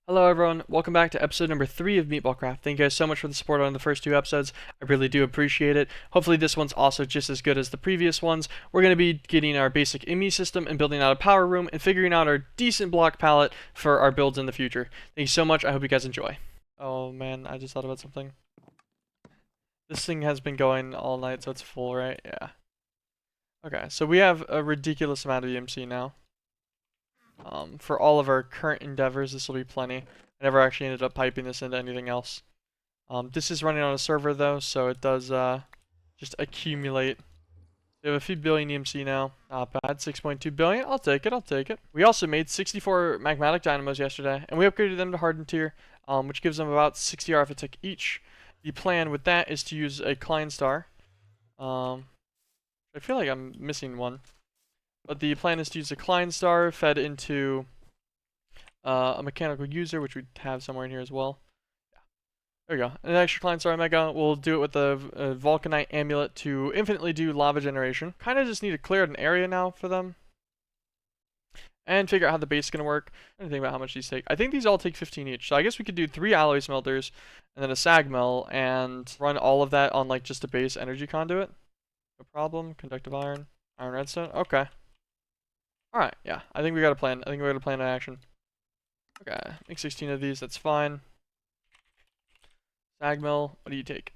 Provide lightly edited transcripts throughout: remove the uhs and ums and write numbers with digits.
Hello everyone, welcome back to episode number 3 of Meatballcraft. Thank you guys so much for the support on the first 2 episodes. I really do appreciate it. Hopefully this one's also just as good as the previous ones. We're going to be getting our basic ME system and building out a power room and figuring out our decent block palette for our builds in the future. Thank you so much, I hope you guys enjoy. Oh man, I just thought about something. This thing has been going all night, so it's full, right? Yeah. Okay, so we have a ridiculous amount of EMC now. For all of our current endeavors, this will be plenty. I never actually ended up piping this into anything else. This is running on a server though, so it does just accumulate. We have a few billion EMC now. Not bad. 6.2 billion. I'll take it. I'll take it. We also made 64 magmatic dynamos yesterday, and we upgraded them to hardened tier, which gives them about 60 RF a tick each. The plan with that is to use a Klein star. I feel like I'm missing one. But the plan is to use a Klein star fed into a mechanical user, which we have somewhere in here as well. Yeah. There we go. An extra Klein star mega. We'll do it with the Vulcanite amulet to infinitely do lava generation. Kind of just need to clear out an area now for them. And figure out how the base is going to work. I don't think about how much these take. I think these all take 15 each. So I guess we could do 3 alloy smelters and then a sag mill and run all of that on like just a base energy conduit. No problem. Conductive iron. Iron redstone. Okay. Alright, yeah. I think we got a plan. I think we got a plan in action. Okay, make 16 of these, that's fine. Sag mill, what do you take?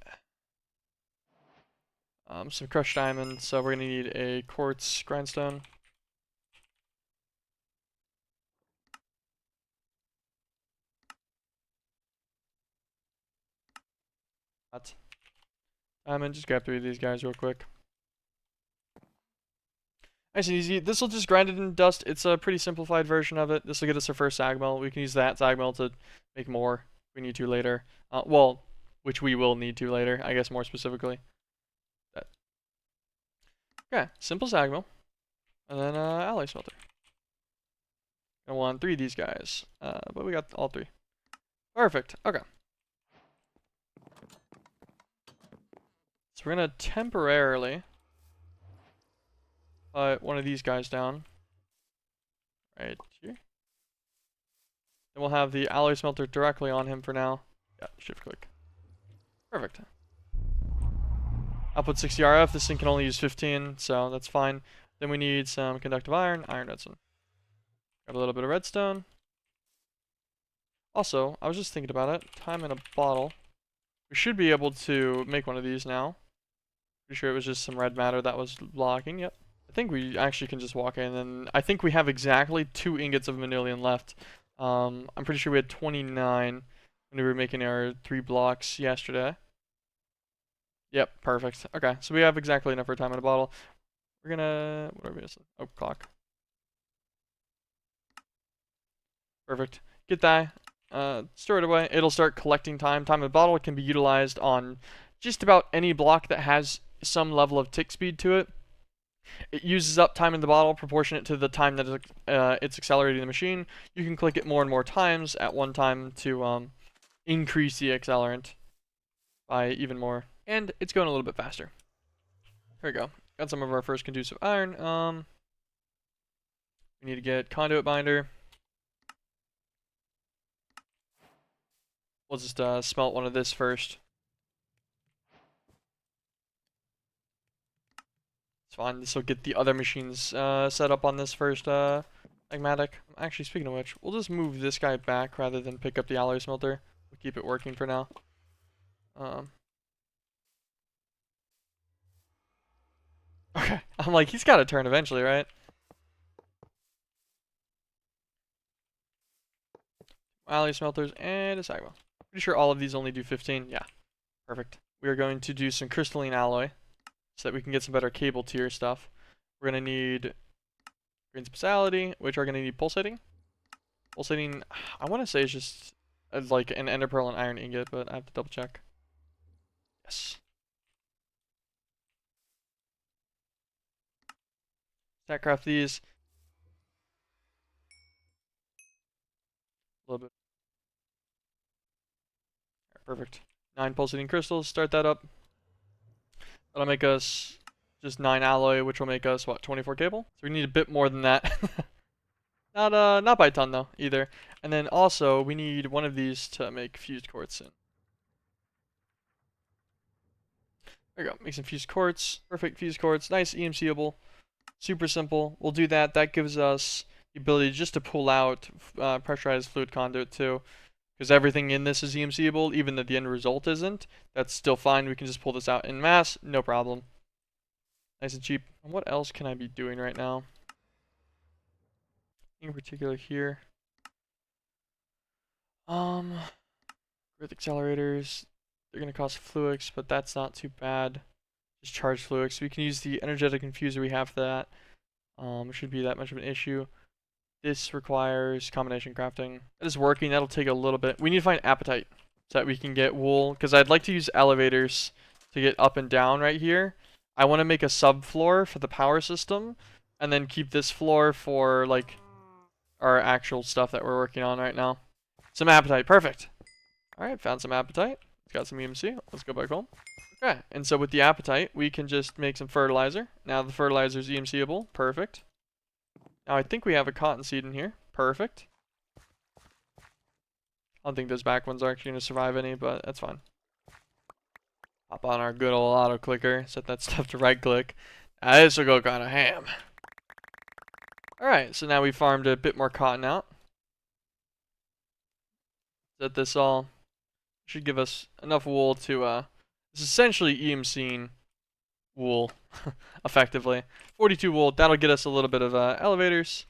Some crushed diamond, so we're gonna need a quartz grindstone. Diamond, just grab 3 of these guys real quick. Nice and easy. This will just grind it in dust. It's a pretty simplified version of it. This will get us our first sag mill. We can use that sag mill to make more if we need to later. Well, which we will need to later, I guess more specifically. Okay, simple sag mill. And then alloy smelter. I want 3 of these guys. But we got all 3. Perfect. Okay. So we're gonna temporarily put one of these guys down. Right here. Then we'll have the alloy smelter directly on him for now. Yeah, shift click. Perfect. Output 60 RF. This thing can only use 15, so that's fine. Then we need some conductive iron, iron redstone. Got a little bit of redstone. Also, I was just thinking about it. Time in a bottle. We should be able to make one of these now. Pretty sure it was just some red matter that was blocking. Yep. I think we actually can just walk in, and I think we have exactly 2 ingots of manilium left. I'm pretty sure we had 29 when we were making our 3 blocks yesterday. Yep, perfect. Okay, so we have exactly enough for a time in a bottle. We're gonna... what are we missing? Oh, clock. Perfect. Get that. Store it away. It'll start collecting time. Time in a bottle can be utilized on just about any block that has some level of tick speed to it. It uses up time in the bottle proportionate to the time that it's accelerating the machine. You can click it more and more times at one time to increase the accelerant by even more. And it's going a little bit faster. Here we go. Got some of our first conducive iron. We need to get conduit binder. We'll just smelt one of this first. It's fine. This will get the other machines set up on this first magmatic. Actually, speaking of which, we'll just move this guy back rather than pick up the alloy smelter. We'll keep it working for now. Okay, I'm like, he's got to turn eventually, right? Alloy smelters and a sag mill. Pretty sure all of these only do 15. Yeah, perfect. We are going to do some crystalline alloy so that we can get some better cable tier stuff. We're going to need green speciality, which are going to need pulsating. Pulsating, I want to say it's just like an ender pearl and iron ingot, but I have to double check. Yes. Craft these. A little bit. Perfect. 9 pulsating crystals. Start that up. That'll make us just 9 alloy, which will make us, what, 24 cable? So we need a bit more than that. Not by a ton though either. And then also we need one of these to make fused quartz in. There you go. Make some fused quartz. Perfect fused quartz. Nice EMCable. Super simple. We'll do that. That gives us the ability just to pull out pressurized fluid conduit too. Because everything in this is EMCable, even though the end result isn't. That's still fine. We can just pull this out in mass. No problem. Nice and cheap. And what else can I be doing right now? In particular here. Growth accelerators. They're going to cost fluix, but that's not too bad. Just charge fluix. We can use the energetic infuser we have for that. It shouldn't be that much of an issue. This requires combination crafting. That is working. That'll take a little bit. We need to find appetite so that we can get wool. Because I'd like to use elevators to get up and down right here. I want to make a subfloor for the power system. And then keep this floor for like our actual stuff that we're working on right now. Some appetite. Perfect. Alright, found some appetite. It's got some EMC. Let's go back home. Okay, and so with the appetite, we can just make some fertilizer. Now the fertilizer is EMCable. Perfect. Now I think we have a cottonseed in here. Perfect. I don't think those back ones are actually going to survive any, but that's fine. Hop on our good old auto clicker. Set that stuff to right click. Now this will go kind of ham. Alright, so now we farmed a bit more cotton out. Set this all. Should give us enough wool to, it's essentially EMCing wool, effectively. 42 wool, that'll get us a little bit of elevators.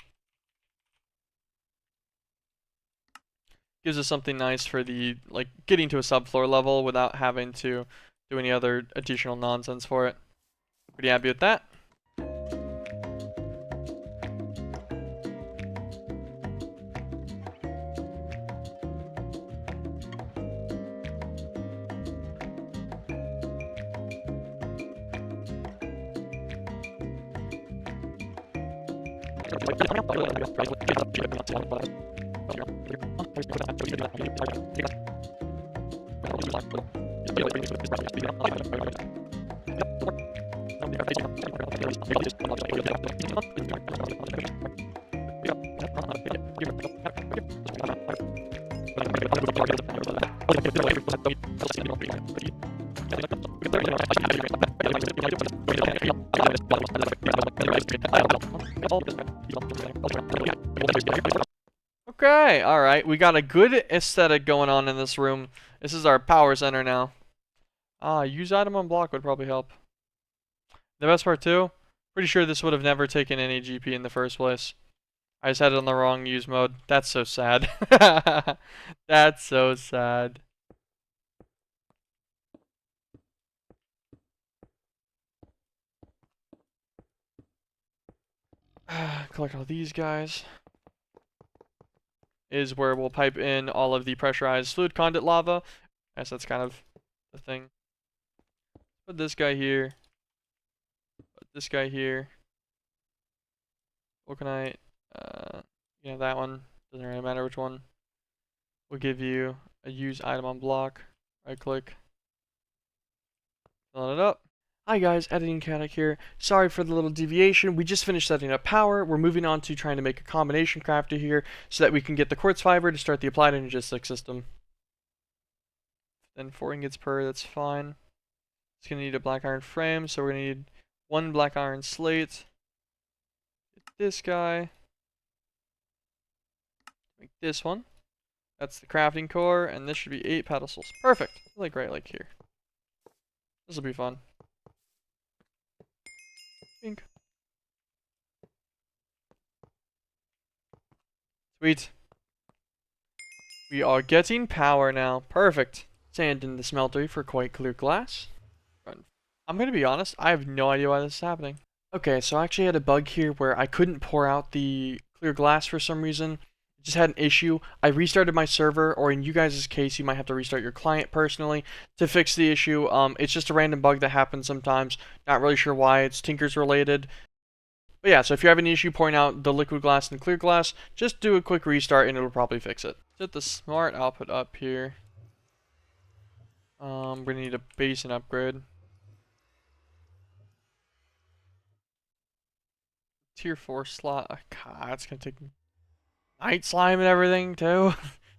Gives us something nice for the, like, getting to a subfloor level without having to do any other additional nonsense for it. Pretty happy with that. Okay, alright. We got a good aesthetic going on in this room. This is our power center now. Use item on block would probably help. The best part too, pretty sure this would have never taken any GP in the first place. I just had it on the wrong use mode. That's so sad. That's so sad. Collect all these guys. Is where we'll pipe in all of the pressurized fluid conduit lava. I guess that's kind of the thing. Put this guy here. Put this guy here. Vulcanite. Yeah, that one. Doesn't really matter which one. We'll give you a use item on block. Right click. Fill it up. Hi guys, Editing Chaotic here. Sorry for the little deviation. We just finished setting up power. We're moving on to trying to make a combination crafter here so that we can get the quartz fiber to start the applied energistics system. Then 4 ingots per, that's fine. It's going to need a black iron frame, so we're going to need 1 black iron slate. Get this guy. Make this one. That's the crafting core, and this should be 8 pedestals. Perfect. Like right like here. This will be fun. Pink. Sweet. We are getting power now. Perfect. Sand in the smeltery for quite clear glass. I'm going to be honest, I have no idea why this is happening. Okay, so I actually had a bug here where I couldn't pour out the clear glass for some reason. Just had an issue. I restarted my server, or in you guys' case, you might have to restart your client personally to fix the issue. It's just a random bug that happens sometimes. Not really sure why. It's Tinker's related. But yeah, so if you're having an issue pouring out the liquid glass and clear glass, just do a quick restart and it'll probably fix it. Set the smart output up here. We're gonna need a basin upgrade. Tier 4 slot. God, it's gonna take night slime and everything too.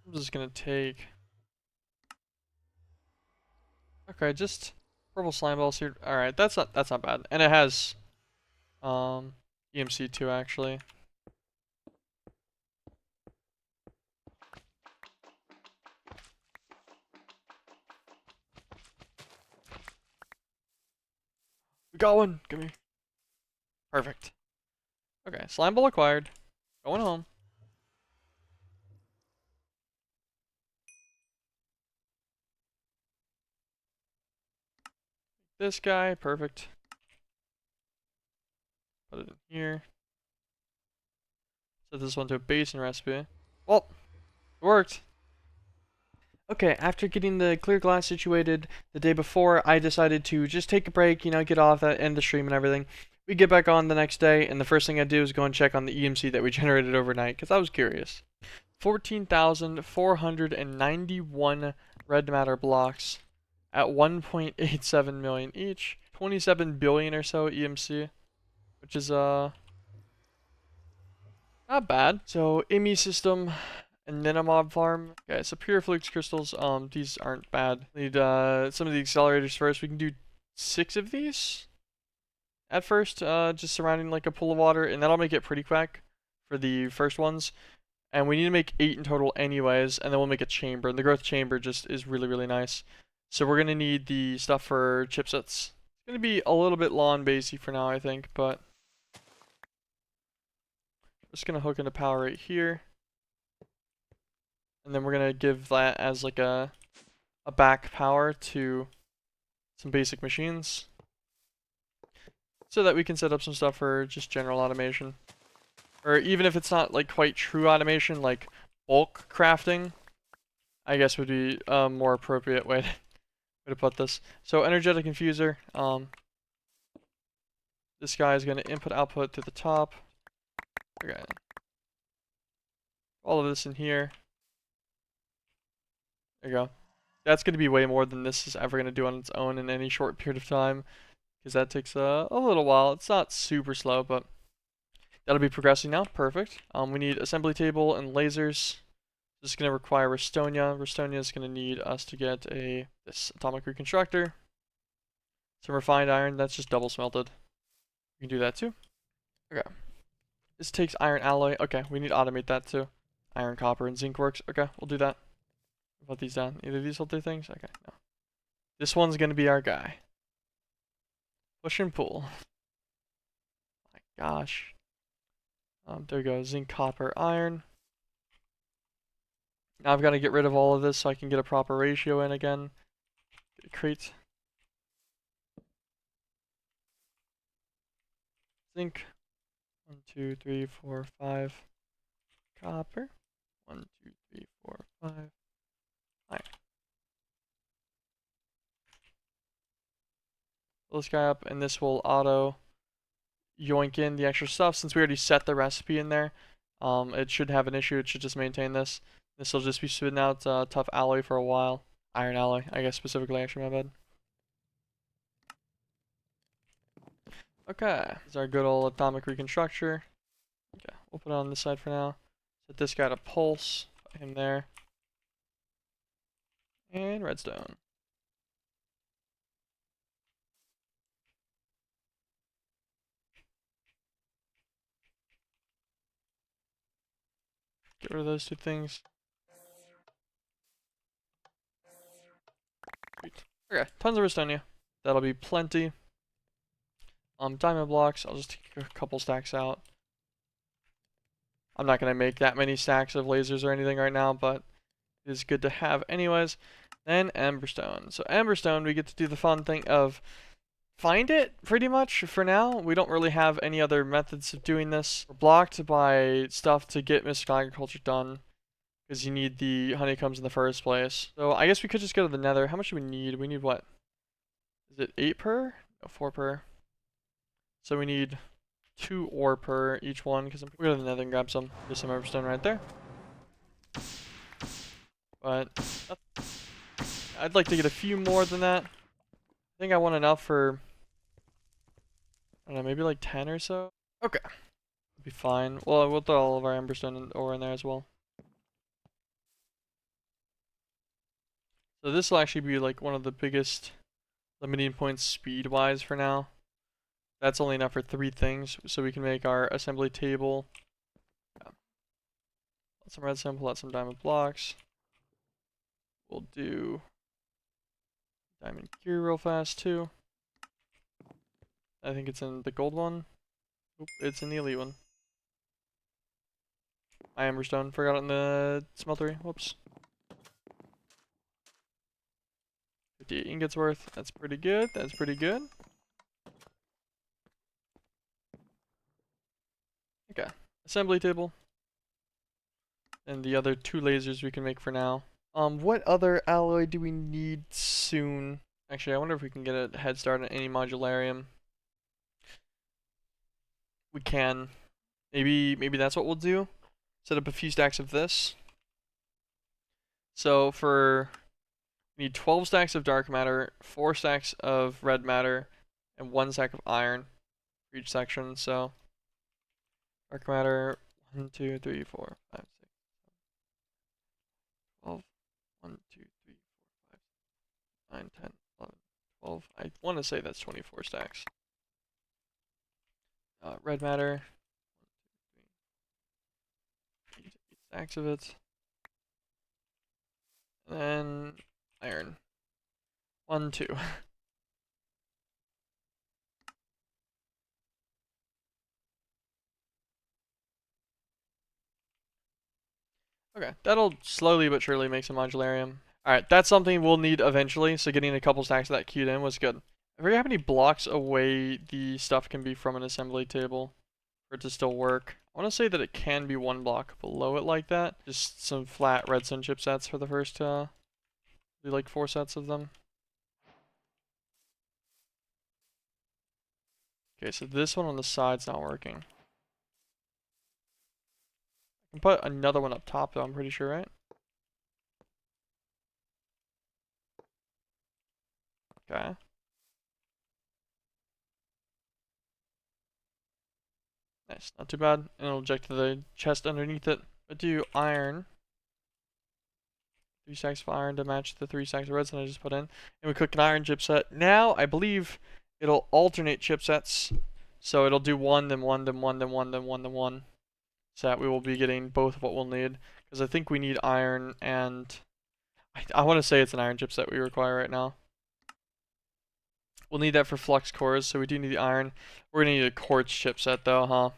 I'm just gonna take. Okay, just purple slime balls here. All right, that's not bad, and it has EMC too actually. We got one. Give me. Perfect. Okay, slime ball acquired. Going home. This guy, perfect. Put it in here. Set this one to a basin recipe. Well, it worked. Okay, after getting the clear glass situated the day before, I decided to just take a break, you know, get off that end of the stream and everything. We get back on the next day, and the first thing I do is go and check on the EMC that we generated overnight, because I was curious. 14,491 red matter blocks at 1.87 million each. 27 billion or so EMC, which is, not bad. So, IMI system. And then a mob farm. Okay, so pure flux crystals, these aren't bad. Need some of the accelerators first. We can do 6 of these at first, just surrounding like a pool of water, and that'll make it pretty quick for the first ones. And we need to make 8 in total anyways, and then we'll make a chamber. And the growth chamber just is really, really nice. So we're gonna need the stuff for chipsets. It's gonna be a little bit lawn basey for now, I think, but just gonna hook into power right here. And then we're gonna give that as like a back power to some basic machines, so that we can set up some stuff for just general automation. Or even if it's not like quite true automation, like bulk crafting, I guess would be a more appropriate way to put this. So energetic infuser, this guy is gonna input output to the top. Okay. All of this in here. There you go. That's going to be way more than this is ever going to do on its own in any short period of time, because that takes a little while. It's not super slow, but that'll be progressing now. Perfect. We need assembly table and lasers. This is going to require Restonia. Restonia is going to need us to get this atomic reconstructor. Some refined iron. That's just double smelted. We can do that too. Okay. This takes iron alloy. Okay, we need to automate that too. Iron, copper, and zinc works. Okay, we'll do that. Put these down. Either of these will do things? Okay, no. This one's gonna be our guy. Push and pull. My gosh. There we go. Zinc, copper, iron. Now I've got to get rid of all of this so I can get a proper ratio in again. Get a crate. Zinc. 1, 2, 3, 4, 5. Copper. 1, 2, 3, 4, 5. Iron. Fill this guy up, and this will auto yoink in the extra stuff. Since we already set the recipe in there, it should have an issue. It should just maintain this. This will just be spitting out tough alloy for a while. Iron alloy, I guess specifically, actually, my bad. Okay, this is our good old atomic reconstructor. Okay, we'll put it on this side for now. Set this guy to pulse, put him there. And redstone. Get rid of those 2 things. Sweet. Okay, tons of Restonia. That'll be plenty. Diamond blocks, I'll just take a couple stacks out. I'm not going to make that many stacks of lasers or anything right now, but it is good to have anyways. Then Emberstone. So Emberstone, we get to do the fun thing of find it, pretty much, for now. We don't really have any other methods of doing this. We're blocked by stuff to get mystical agriculture done, because you need the honeycombs in the first place. So I guess we could just go to the nether. How much do we need? We need what? Is it 8 per? No, 4 per. So we need 2 ore per each one, because I'm going to go to the nether and grab some. There's some Emberstone right there. But I'd like to get a few more than that. I think I want enough for, I don't know, maybe like 10 or so. Okay. be fine. Well, we'll throw all of our emberstone ore in there as well. So this will actually be like one of the biggest limiting points speed-wise for now. That's only enough for 3 things, so we can make our assembly table. Yeah. Let some redstone, pull out some diamond blocks. We'll do diamond gear real fast too. I think it's in the gold one. Oop, it's in the elite one. My emberstone, forgot it in the smeltery. Whoops. 58 ingots worth. That's pretty good. That's pretty good. Okay. Assembly table. And the other 2 lasers we can make for now. What other alloy do we need soon? Actually, I wonder if we can get a head start on any modularium. We can. Maybe that's what we'll do. Set up a few stacks of this. So we need 12 stacks of dark matter, 4 stacks of red matter, and 1 stack of iron for each section. So dark matter 1, 2, 3, 4, 5, 6, 12. 1, 2, 3, 4, 5, 9, 10, 11, 12. I want to say that's 24 stacks. Red matter. 8 stacks of it. And then iron. 1, 2. Okay, that'll slowly but surely make some modularium. Alright, that's something we'll need eventually, so getting a couple stacks of that queued in was good. I forget how many blocks away the stuff can be from an assembly table for it to still work. I want to say that it can be 1 block below it like that. Just some flat redstone chipsets for the first, like 4 sets of them. Okay, so this one on the side's not working. I can put another one up top though, I'm pretty sure, right? Okay. Nice, not too bad. And it'll eject to the chest underneath it. But do iron. 3 stacks of iron to match the 3 stacks of redstone I just put in. And we cook an iron chipset. Now, I believe it'll alternate chipsets. So it'll do 1, then 1, then 1, then 1, then 1, then 1. So that we will be getting both of what we'll need. Because I think we need iron and... I want to say it's an iron chipset we require right now. We'll need that for flux cores, so we do need the iron. We're going to need a quartz chipset though, huh?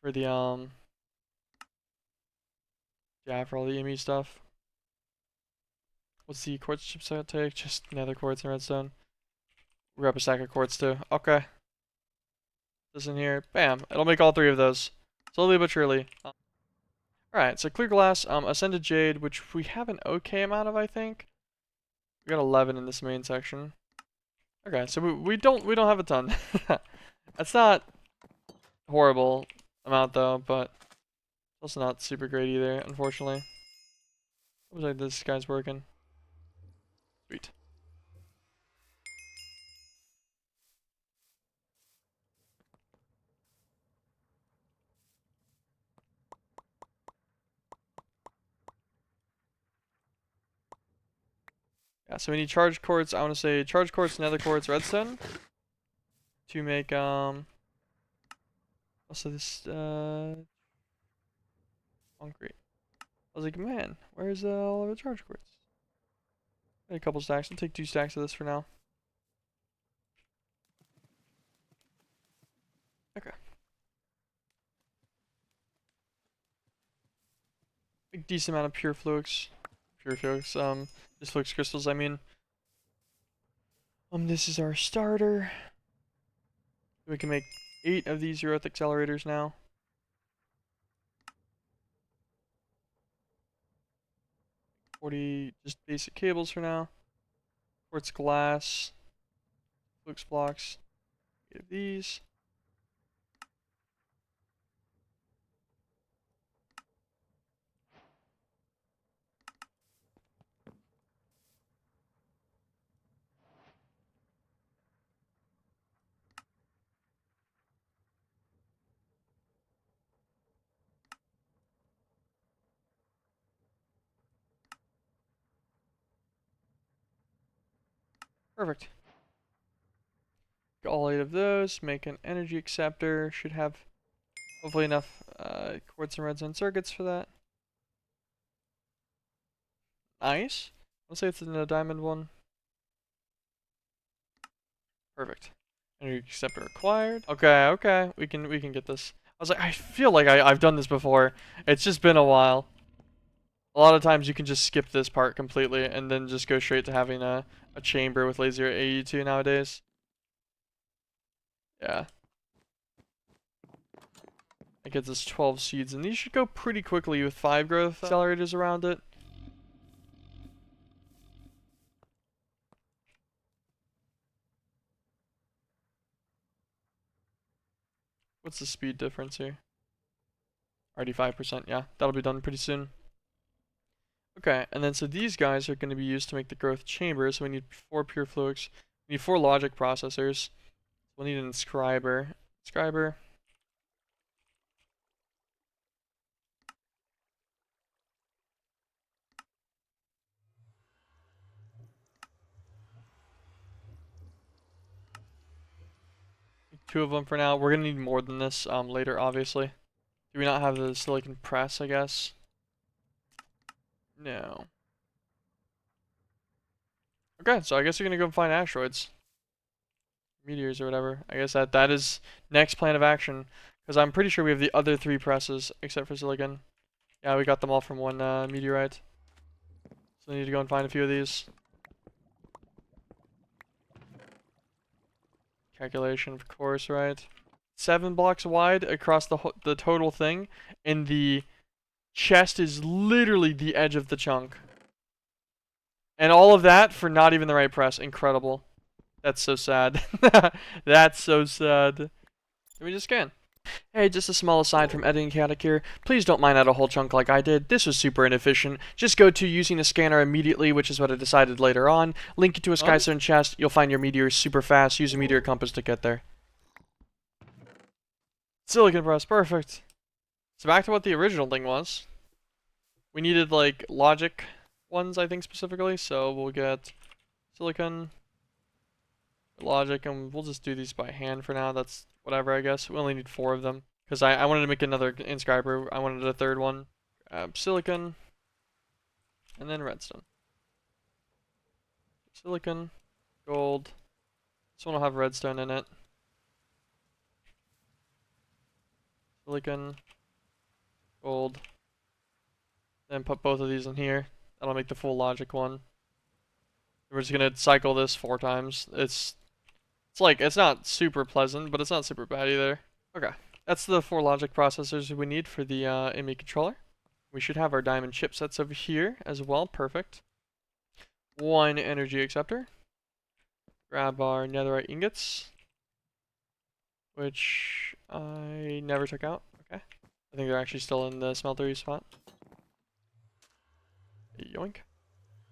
For the, yeah, for all the EME stuff. What's the quartz chipset take? Just nether quartz and redstone. Grab a stack of quartz too. Okay. This in here. Bam. It'll make all 3 of those. Slowly but surely. Alright, so clear glass, ascended jade, which we have an okay amount of, I think. We got 11 in this main section. Okay, so we don't have a ton. That's not horrible amount though, but also not super great either, unfortunately. Looks like this guy's working. Sweet. Yeah, so we need charge quartz. I want to say charge quartz, nether quartz, redstone to make also this concrete. I was like, man, where's all of the charge quartz? Got a couple stacks. I'll take 2 stacks of this for now. Okay. A decent amount of pure flux. Just flux crystals, I mean. This is our starter. We can make 8 of these Zeroth accelerators now. 40 just basic cables for now. Quartz glass. Flux blocks. 8 of these. Perfect. Get all 8 of those. Make an energy acceptor. Should have hopefully enough quartz and redstone circuits for that. Nice. Let's say it's in a diamond one. Perfect. Energy acceptor acquired. Okay. We can get this. I was like, I feel like I've done this before. It's just been a while. A lot of times you can just skip this part completely and then just go straight to having a chamber with laser AU2 nowadays. Yeah. It gets us 12 seeds, and these should go pretty quickly with 5 growth accelerators around it. What's the speed difference here? Already 5%, yeah. That'll be done pretty soon. Okay, and then so these guys are going to be used to make the growth chamber, so we need 4 pure fluids. We need 4 logic processors. We'll need an inscriber. Inscriber. Two of them for now. We're going to need more than this later, obviously. Do we not have the silicon press, I guess? No. Okay, so I guess we're going to go find asteroids. Meteors or whatever. I guess that is next plan of action. Because I'm pretty sure we have the other 3 presses, except for silicon. Yeah, we got them all from one meteorite. So we need to go and find a few of these. Calculation, of course, right? 7 blocks wide across the total thing, and the chest is literally the edge of the chunk. And all of that for not even the right press. Incredible. That's so sad. That's so sad. Let me just scan. Hey, just a small aside from editing chaotic here. Please don't mine out a whole chunk like I did. This was super inefficient. Just go to using a scanner immediately, which is what I decided later on. Link it to a skystone chest. You'll find your meteors super fast. Use a meteor compass to get there. Silicon press, perfect. So back to what the original thing was. We needed like logic ones, I think specifically. So we'll get silicon, logic, and we'll just do these by hand for now. That's whatever, I guess. We only need 4 of them. Because I wanted to make another inscriber. I wanted a 3rd one. Silicon. And then redstone. Silicon. Gold. This one will have redstone in it. Silicon. Gold. Then put both of these in here. That'll make the full logic one. We're just going to cycle this 4 times. It's like, it's not super pleasant, but it's not super bad either. Okay, that's the 4 logic processors we need for the ME controller. We should have our diamond chipsets over here as well. Perfect. 1 energy acceptor. Grab our netherite ingots, which I never took out. Okay, I think they're actually still in the smeltery spot. Yoink.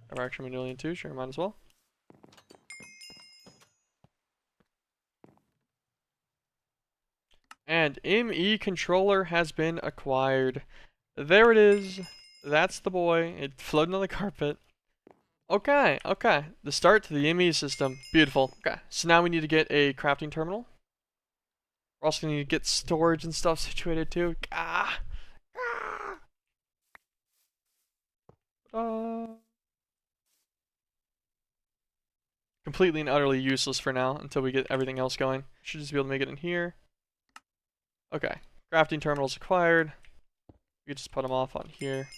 Grab our extra mandelian too. Sure, might as well. And ME controller has been acquired. There it is. That's the boy. It's floating on the carpet. Okay. The start to the ME system. Beautiful. Okay, so now we need to get a crafting terminal. We're also going to need to get storage and stuff situated too. Completely and utterly useless for now until we get everything else going. Should just be able to make it in here. Okay, crafting terminals acquired. We just put them off on here.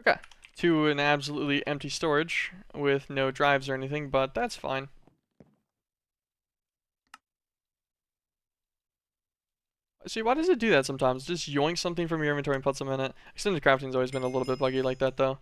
Okay, to an absolutely empty storage with no drives or anything, but that's fine. See, why does it do that sometimes? Just yoink something from your inventory and put some in it. Extended crafting's always been a little bit buggy like that, though.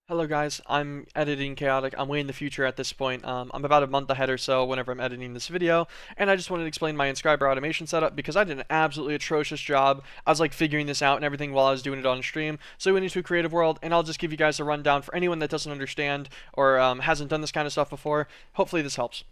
Hello guys, I'm editing chaotic. I'm way in the future at this point. I'm about a month ahead or so whenever I'm editing this video, and I just wanted to explain my Inscriber automation setup because I did an absolutely atrocious job. I was like figuring this out and everything while I was doing it on stream. So we went into a creative world, and I'll just give you guys a rundown for anyone that doesn't understand or hasn't done this kind of stuff before. Hopefully this helps.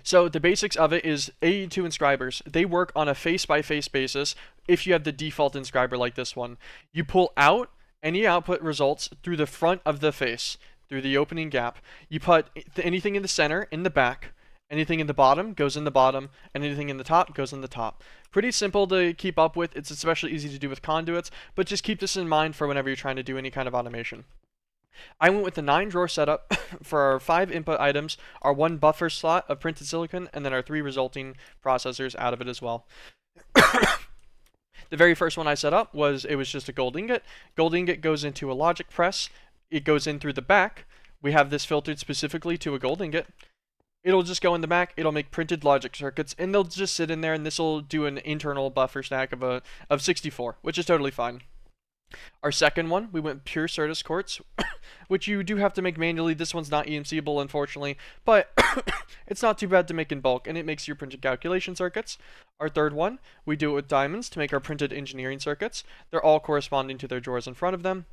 So the basics of it is AE2 inscribers. They work on a face-by-face basis if you have the default inscriber like this one. You pull out any output results through the front of the face, through the opening gap. You put anything in the center in the back, anything in the bottom goes in the bottom, and anything in the top goes in the top. Pretty simple to keep up with. It's especially easy to do with conduits, but just keep this in mind for whenever you're trying to do any kind of automation. I went with the 9-drawer setup for our 5 input items, our 1 buffer slot of printed silicon, and then our 3 resulting processors out of it as well. The very first one I set up was just a gold ingot. Gold ingot goes into a logic press. It goes in through the back. We have this filtered specifically to a gold ingot. It'll just go in the back. It'll make printed logic circuits, and they'll just sit in there, and this will do an internal buffer stack of 64, which is totally fine. Our second one, we went pure Certus quartz, which you do have to make manually. This one's not EMC-able, unfortunately, but it's not too bad to make in bulk, and it makes your printed calculation circuits. Our third one, we do it with diamonds to make our printed engineering circuits. They're all corresponding to their drawers in front of them.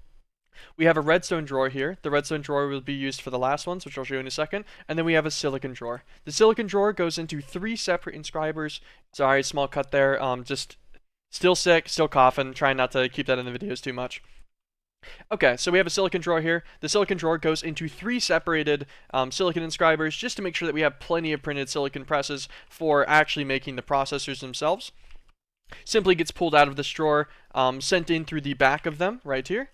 We have a redstone drawer here. The redstone drawer will be used for the last ones, which I'll show you in a second. And then we have a silicon drawer. The silicon drawer goes into 3 separate inscribers. Sorry, small cut there. Just still sick, still coughing. Trying not to keep that in the videos too much. Okay, so we have a silicon drawer here. The silicon drawer goes into 3 separated silicon inscribers just to make sure that we have plenty of printed silicon presses for actually making the processors themselves. Simply gets pulled out of this drawer, sent in through the back of them right here.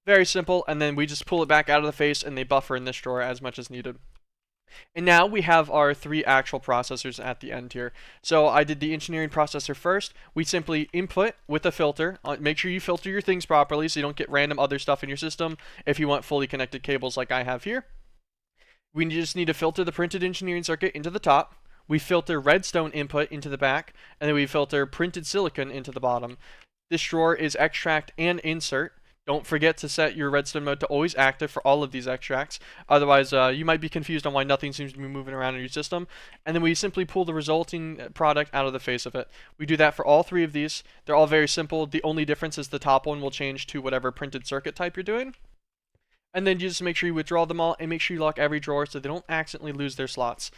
Very simple, and then we just pull it back out of the face and they buffer in this drawer as much as needed. And now we have our 3 actual processors at the end here. So I did the engineering processor first. We simply input with a filter. Make sure you filter your things properly so you don't get random other stuff in your system if you want fully connected cables like I have here. We just need to filter the printed engineering circuit into the top. We filter redstone input into the back, and then we filter printed silicon into the bottom. This drawer is extract and insert. Don't forget to set your redstone mode to always active for all of these extracts. Otherwise, you might be confused on why nothing seems to be moving around in your system. And then we simply pull the resulting product out of the face of it. We do that for all 3 of these. They're all very simple. The only difference is the top one will change to whatever printed circuit type you're doing. And then you just make sure you withdraw them all and make sure you lock every drawer so they don't accidentally lose their slots.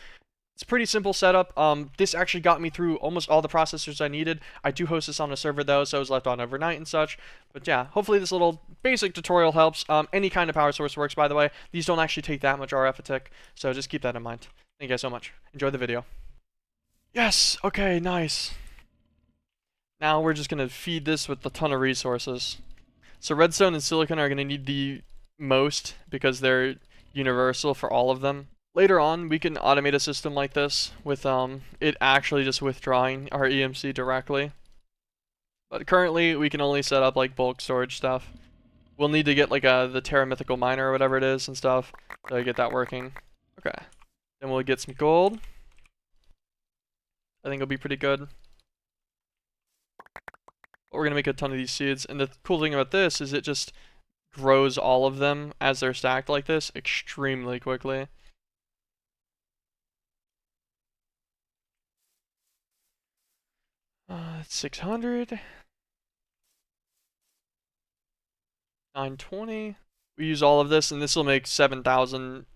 It's a pretty simple setup. This actually got me through almost all the processors I needed. I do host this on a server though, so it was left on overnight and such. But yeah, hopefully this little basic tutorial helps. Any kind of power source works, by the way. These don't actually take that much RF a tick, so just keep that in mind. Thank you guys so much. Enjoy the video. Yes! Okay, nice. Now we're just going to feed this with a ton of resources. So redstone and silicon are going to need the most because they're universal for all of them. Later on, we can automate a system like this with it actually just withdrawing our EMC directly. But currently, we can only set up like bulk storage stuff. We'll need to get like the Terra Mythical Miner or whatever it is and stuff to get that working. Okay. Then we'll get some gold. I think it'll be pretty good. But we're going to make a ton of these seeds. And the cool thing about this is it just grows all of them as they're stacked like this extremely quickly. 600, 920. We use all of this, and this will make 7,000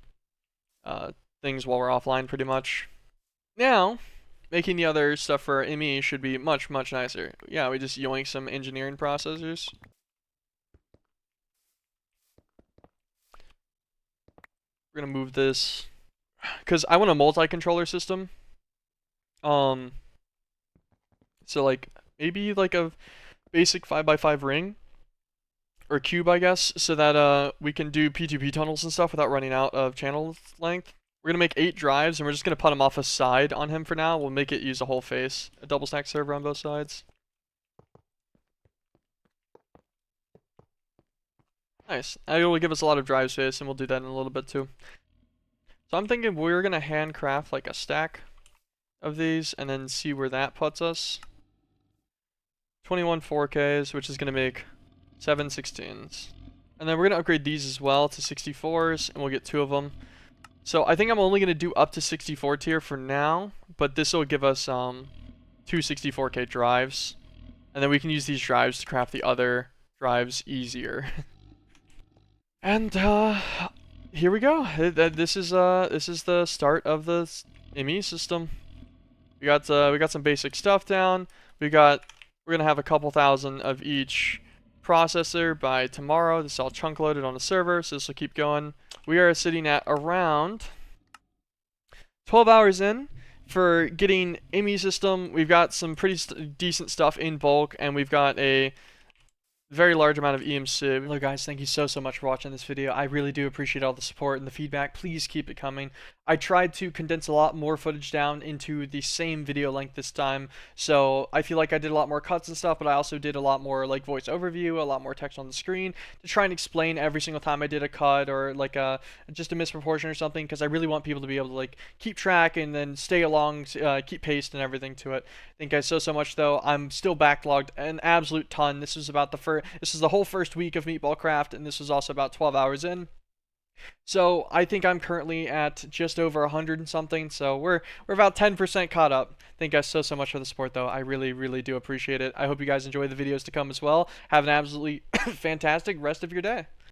things while we're offline, pretty much. Now, making the other stuff for our ME should be much, much nicer. Yeah, we just yoink some engineering processors. We're gonna move this because I want a multi-controller system. So like maybe like a basic 5x5 ring or cube, I guess, so that we can do P2P tunnels and stuff without running out of channel length. We're gonna make 8 drives and we're just gonna put them off a side on him for now. We'll make it use a whole face, a double stack server on both sides. Nice. It'll give us a lot of drive space, and we'll do that in a little bit too. So I'm thinking we're gonna handcraft like a stack of these and then see where that puts us. 21 4Ks, which is going to make 7 16s. And then we're going to upgrade these as well to 64s, and we'll get 2 of them. So I think I'm only going to do up to 64 tier for now, but this will give us 2 64K drives. And then we can use these drives to craft the other drives easier. And here we go. This is the start of the ME system. We got some basic stuff down. We're gonna have a couple thousand of each processor by tomorrow. This is all chunk loaded on the server, so this will keep going. we are sitting at around 12 hours in for getting IMI system. We've got some pretty decent stuff in bulk, and we've got a very large amount of EMC. Hello guys, thank you so much for watching this video. I really do appreciate all the support and the feedback. Please keep it coming. I tried to condense a lot more footage down into the same video length this time, so I feel like I did a lot more cuts and stuff, but I also did a lot more like voice overview, a lot more text on the screen to try and explain every single time I did a cut or like just a misproportion or something, because I really want people to be able to like keep track and then stay along, keep pace and everything to it. Thank you guys so much though. I'm still backlogged an absolute ton. This is about this is the whole first week of Meatballcraft, and this was also about 12 hours in. So I think I'm currently at just over 100 and something, so we're about 10% caught up. Thank you guys so much for the support though. I really do appreciate it. I hope you guys enjoy the videos to come as well. Have an absolutely fantastic rest of your day.